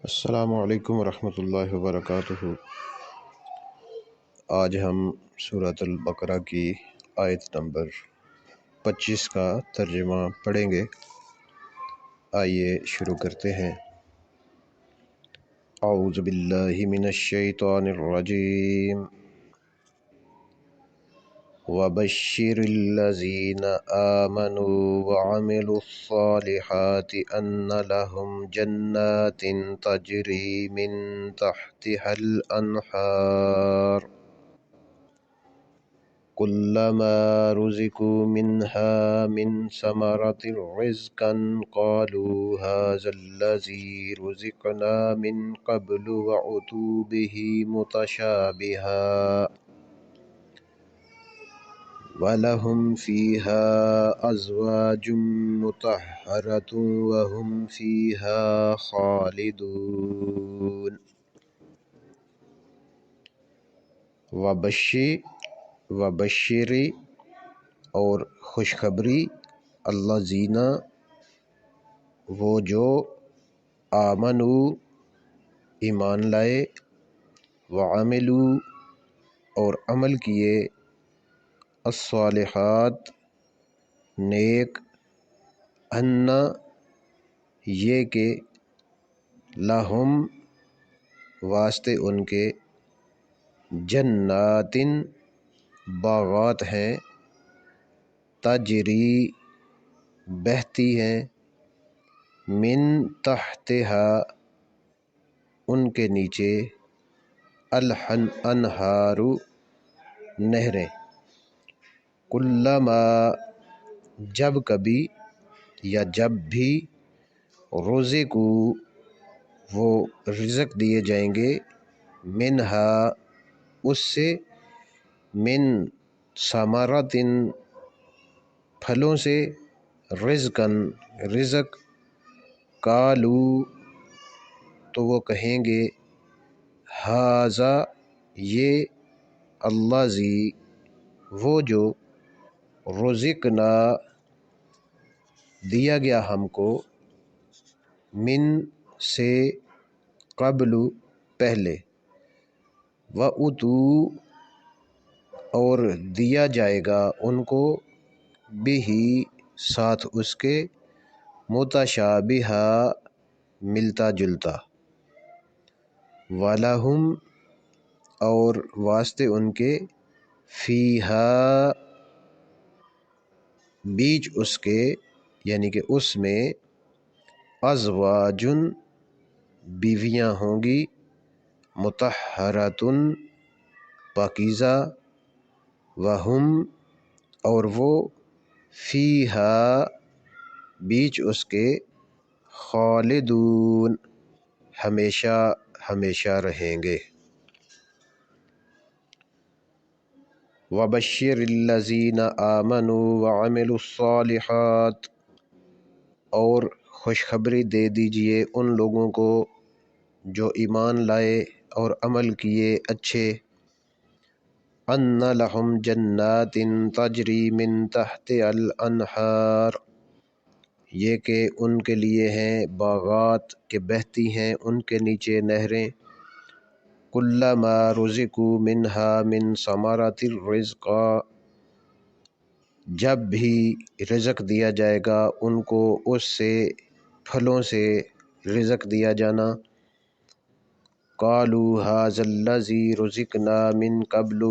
السلام علیکم ورحمۃ اللہ وبرکاتہ۔ آج ہم سورۃ البقرہ کی آیت نمبر 25 کا ترجمہ پڑھیں گے۔ آئیے شروع کرتے ہیں۔ اعوذ باللہ من الشیطان الرجیم۔ وبشر الذین آمنوا وعملوا الصالحات ان لهم جنات تجری من تحتها الانہار كلما رزقوا منها من ثمرة رزقا قالوا هذا الذي رزقنا من قبل وأتوا به متشابها ولهم فيها أزواج مطهرة وهم فيها خالدون۔ وبشری اور خوشخبری الذین وہ جو آمنو ایمان لائے وعملو اور عمل کیے الصالحات نیک ان یہ کہ لہم واسطے ان کے جناتن باغات ہیں تجری بہتی ہیں من تحتہا ان کے نیچے الانہار نہریں کلما جب کبھی یا جب بھی رزقو وہ رزق دیے جائیں گے منہا اس سے من ثمرۃ پھلوں سے رزقاً رزق قالو تو وہ کہیں گے ھذا یہ الذی وہ جو رزقنا دیا گیا ہم کو من سے قبل پہلے وَأُتُوا اور دیا جائے گا ان کو بِہِ ساتھ اس کے متشابہا ملتا جلتا وَلَهُمْ اور واسطے ان کے فیہا بیچ اس کے یعنی کہ اس میں ازواجن بیویاں ہوں گی مطہراتن پاکیزہ وہم اور وہ فیہا بیچ اس کے خالدون ہمیشہ ہمیشہ رہیں گے۔ وبشر الذین آمنوا وعملوا الصالحات اور خوشخبری دے دیجئے ان لوگوں کو جو ایمان لائے اور عمل کیے اچھے ان لہم جنات تجری من تحت الانہار یہ کہ ان کے لیے ہیں باغات کہ بہتی ہیں ان کے نیچے نہریں کلما رزقوا منہا من ثمرۃ الرزقا جب بھی رزق دیا جائے گا ان کو اس سے پھلوں سے رزق دیا جانا قالوا ھذا الذی رزقنا من قبل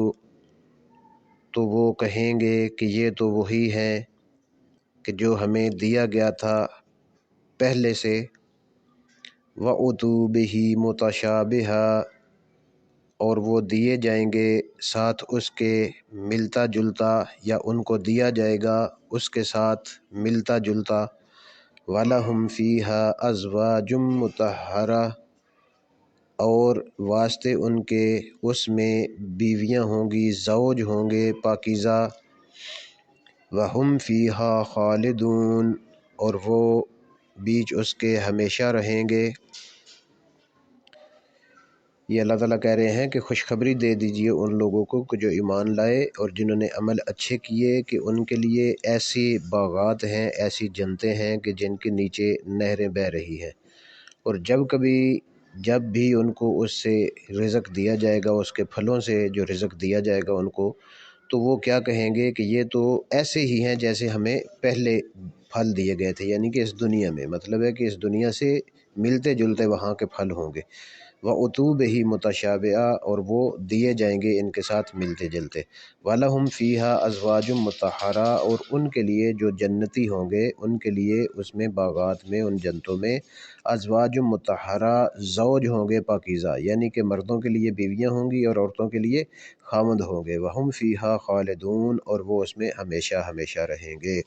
تو وہ کہیں گے کہ یہ تو وہی ہے کہ جو ہمیں دیا گیا تھا پہلے سے وَأُتُوا بِہِ مُتَشَابِهًا اور وہ دیے جائیں گے ساتھ اس کے ملتا جلتا یا ان کو دیا جائے گا اس کے ساتھ ملتا جلتا وَلَهُمْ فِيهَا أَزْوَاجٌ مُطَهَّرَةٌ اور واسطے ان کے اس میں بیویاں ہوں گی زوج ہوں گے پاکیزہ وَهُمْ فِيهَا خَالِدُونَ اور وہ بیچ اس کے ہمیشہ رہیں گے۔ یہ اللہ تعالیٰ کہہ رہے ہیں کہ خوشخبری دے دیجئے ان لوگوں کو کہ جو ایمان لائے اور جنہوں نے عمل اچھے کیے کہ ان کے لیے ایسی باغات ہیں ایسی جنتیں ہیں کہ جن کے نیچے نہریں بہہ رہی ہیں، اور جب کبھی جب بھی ان کو اس سے رزق دیا جائے گا، اس کے پھلوں سے جو رزق دیا جائے گا ان کو، تو وہ کیا کہیں گے کہ یہ تو ایسے ہی ہیں جیسے ہمیں پہلے پھل دیے گئے تھے، یعنی کہ اس دنیا میں، مطلب ہے کہ اس دنیا سے ملتے جلتے وہاں کے پھل ہوں گے۔ وَأُتُوبِهِ مُتَشَابِهَةً، اور وہ دیے جائیں گے ان کے ساتھ ملتے جلتے۔ وَلَهُمْ فِيهَا أَزْوَاجٌ مُطَهَّرَةٌ، اور ان کے لیے جو جنتی ہوں گے ان کے لیے اس میں باغات میں، ان جنتوں میں، ازواج مطہرہ، زوج ہوں گے پاکیزہ، یعنی کہ مردوں کے لیے بیویاں ہوں گی اور عورتوں کے لیے خامند ہوں گے۔ وَهُمْ فِيهَا خَالِدُونَ، اور وہ اس میں ہمیشہ ہمیشہ رہیں گے۔